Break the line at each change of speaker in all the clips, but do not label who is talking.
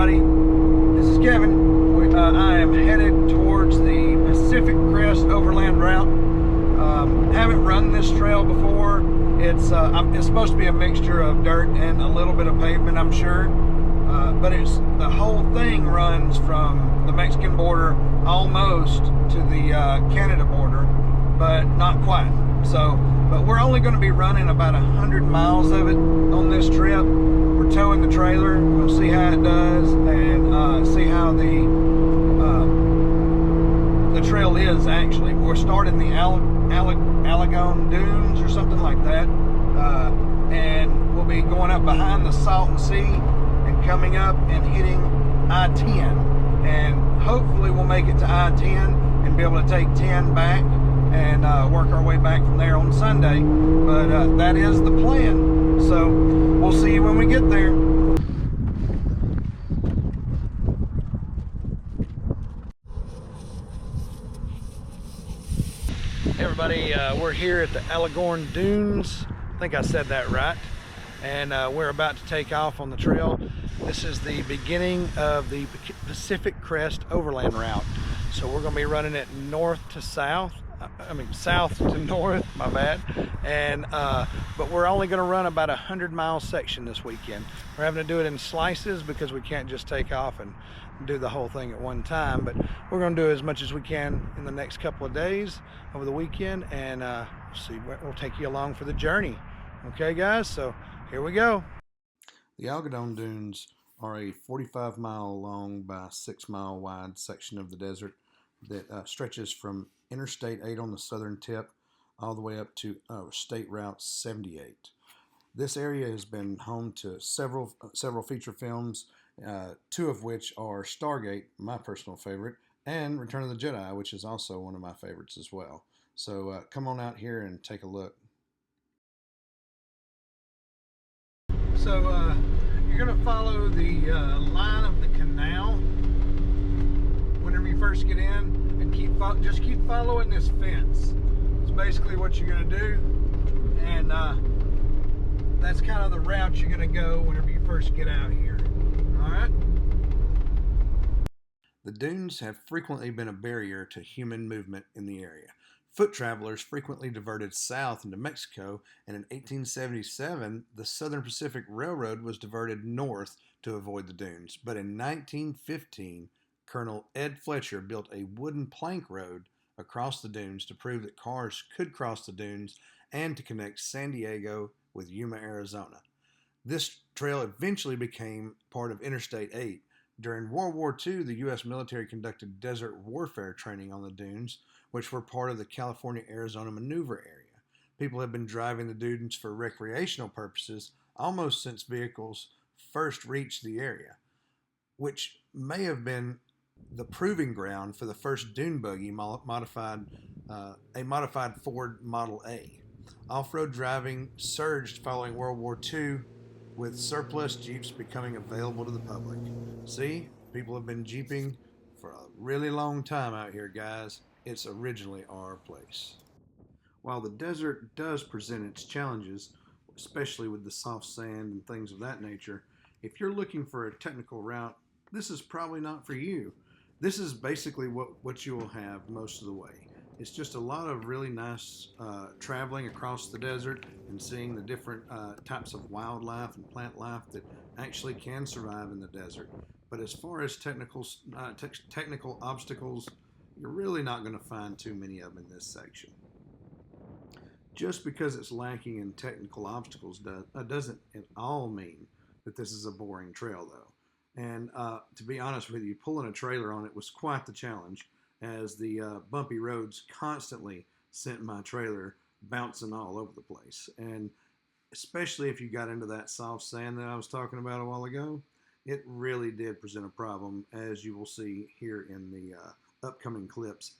everybody. This is Kevin. I am headed towards the Pacific Crest Overland Route. Haven't run this trail before. It's supposed to be a mixture of dirt and a little bit of pavement, I'm sure. But the whole thing runs from the Mexican border almost to the Canada border, but not quite. But we're only going to be running about 100 miles of it on this trip. We're towing the trailer. We'll see how it does and see how the trail is actually. We're starting the Salton Dunes or something like that, and we'll be going up behind the Salton Sea and coming up and hitting I-10, and hopefully we'll make it to I-10 and be able to take 10 back and work our way back from there on Sunday. But that is the plan, so we'll see you when we get there. Hey everybody, we're here at the Salton Dunes. I think I said that right. And we're about to take off on the trail. This is the beginning of the Pacific Crest Overland Route. So we're going to be running it north to south. South to north, my bad. And but we're only going to run about 100-mile section this weekend. We're having to do it in slices because we can't just take off and do the whole thing at one time. But we're going to do as much as we can in the next couple of days over the weekend, and see, we'll take you along for the journey. Okay, guys. So here we go. The Salton Dunes are a 45-mile long by 6-mile wide section of the desert that stretches from Interstate 8 on the southern tip all the way up to State Route 78. This area has been home to several feature films, two of which are Stargate, my personal favorite, and Return of the Jedi, which is also one of my favorites as well. So come on out here and take a look. So you're going to follow the line of the canal whenever you first get in, and just keep following this fence. It's basically what you're going to do, and that's kind of the route you're going to go whenever you first get out here. All right? The dunes have frequently been a barrier to human movement in the area. Foot travelers frequently diverted south into Mexico, and in 1877, the Southern Pacific Railroad was diverted north to avoid the dunes. But in 1915, Colonel Ed Fletcher built a wooden plank road across the dunes to prove that cars could cross the dunes and to connect San Diego with Yuma, Arizona. This trail eventually became part of Interstate 8. During World War II, the U.S. military conducted desert warfare training on the dunes, which were part of the California-Arizona maneuver area. People have been driving the dunes for recreational purposes almost since vehicles first reached the area, which may have been the proving ground for the first dune buggy modified Ford Model A. Off-road driving surged following World War II, with surplus Jeeps becoming available to the public. See, people have been Jeeping for a really long time out here, guys. It's originally our place. While the desert does present its challenges, especially with the soft sand and things of that nature, if you're looking for a technical route, this is probably not for you. This is basically what you will have most of the way. It's just a lot of really nice traveling across the desert and seeing the different types of wildlife and plant life that actually can survive in the desert. But as far as technical obstacles, you're really not going to find too many of them in this section. Just because it's lacking in technical obstacles doesn't at all mean that this is a boring trail, though. And to be honest with you, pulling a trailer on it was quite the challenge, as the bumpy roads constantly sent my trailer bouncing all over the place. And especially if you got into that soft sand that I was talking about a while ago, it really did present a problem, as you will see here in the upcoming clips.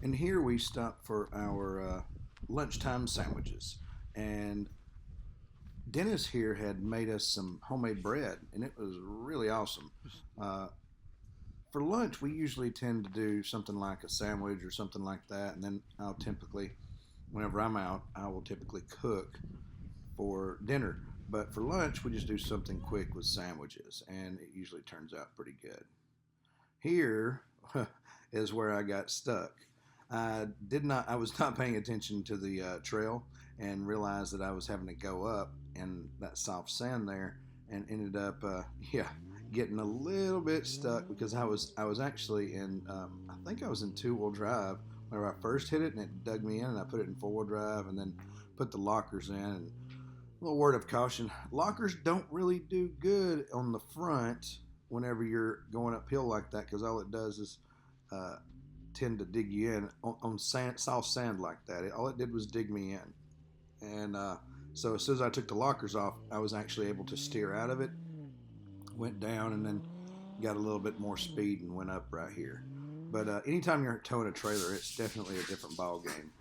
And here we stopped for our lunchtime sandwiches. And Dennis here had made us some homemade bread, and it was really awesome. Uh, for lunch, we usually tend to do something like a sandwich or something like that, and then I'll typically, whenever I'm out, I will typically cook for dinner. But for lunch, we just do something quick with sandwiches, and it usually turns out pretty good. Here is where I got stuck. I was not paying attention to the trail and realized that I was having to go up in that soft sand there, and ended up, getting a little bit stuck because I was actually in, I think I was in two-wheel drive whenever I first hit it, and it dug me in, and I put it in four-wheel drive, and then put the lockers in. And a little word of caution: lockers don't really do good on the front whenever you're going uphill like that, because all it does is uh, tend to dig you in on sand, soft sand like that. All it did was dig me in, and so as soon as I took the lockers off, I was actually able to steer out of it, went down, and then got a little bit more speed and went up right here. But anytime you're towing a trailer, it's definitely a different ball game.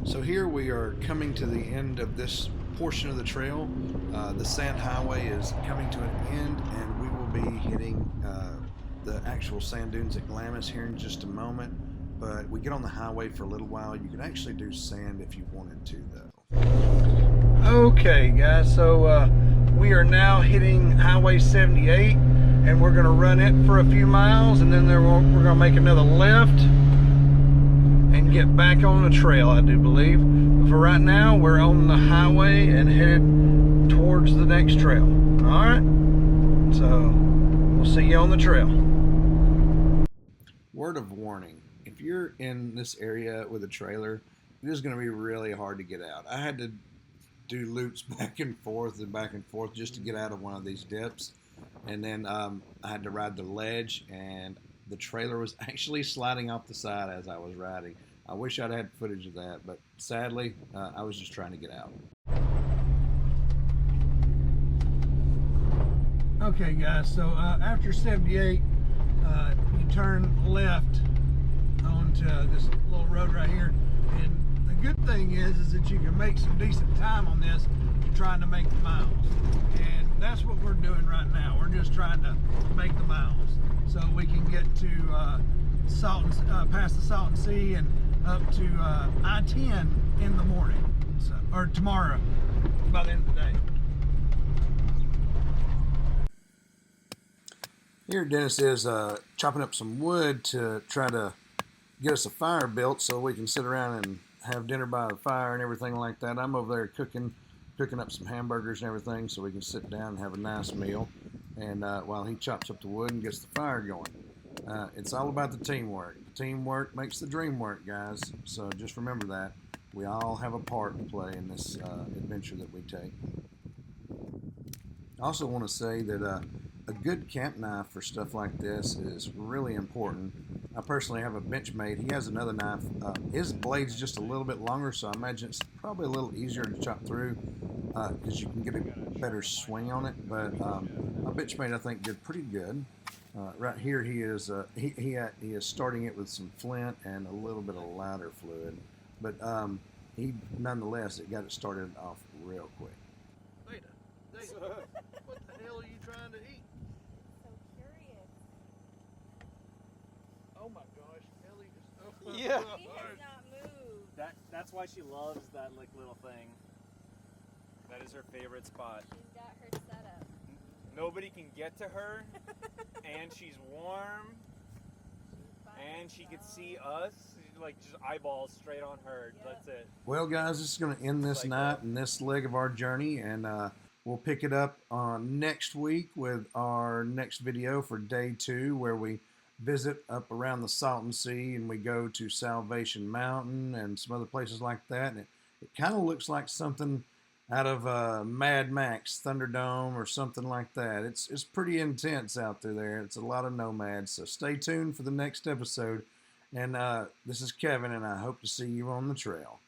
So here we are coming to the end of this portion of the trail. The sand highway is coming to an end, and we will be hitting the actual sand dunes at Glamis here in just a moment. But we get on the highway for a little while. You can actually do sand if you wanted to, though. Okay, guys, so we are now hitting Highway 78, and we're going to run it for a few miles, and then we're going to make another left and get back on the trail, I do believe. But for right now, we're on the highway and headed towards the next trail. All right, so we'll see you on the trail. Word of warning: if you're in this area with a trailer, it is going to be really hard to get out. I had to do loops back and forth just to get out of one of these dips, and then I had to ride the ledge, and the trailer was actually sliding off the side as I was riding. I wish I'd had footage of that, but sadly, I was just trying to get out. Okay, guys, so after 78, you turn left onto this little road right here, and the good thing is that you can make some decent time on this trying to make the miles, and that's what we're doing right now. We're just trying to make the miles so we can get to past the Salton Sea and up to I-10 in the morning, so, or tomorrow by the end of the day. Here Dennis is chopping up some wood to try to get us a fire built so we can sit around and have dinner by the fire and everything like that. I'm over there cooking up some hamburgers and everything so we can sit down and have a nice meal, and while he chops up the wood and gets the fire going. It's all about the teamwork. The teamwork makes the dream work, guys, so just remember that. We all have a part to play in this adventure that we take. I also want to say that a good camp knife for stuff like this is really important. I personally have a Benchmade. He has another knife. His blade's just a little bit longer, so I imagine it's probably a little easier to chop through because you can get a better swing on it. But my Benchmade, I think, did pretty good. Right here, he is starting it with some flint and a little bit of lighter fluid, but he nonetheless it got it started off real quick. Data, what the hell are you trying to eat?
So curious.
Oh my gosh, Ellie is.
Yeah.
He has not moved.
That's why she loves that little thing. That is her favorite spot.
She's got her set up.
Nobody can get to her, and she's warm, and she can see us, like just eyeballs straight on her. Yep. That's it.
Well, guys, this is going to end this night and this leg of our journey, and we'll pick it up next week with our next video for day 2, where we visit up around the Salton Sea and we go to Salvation Mountain and some other places like that. And it kind of looks like something out of Mad Max Thunderdome or something like that. It's pretty intense out there. It's a lot of nomads. So stay tuned for the next episode. And this is Kevin, and I hope to see you on the trail.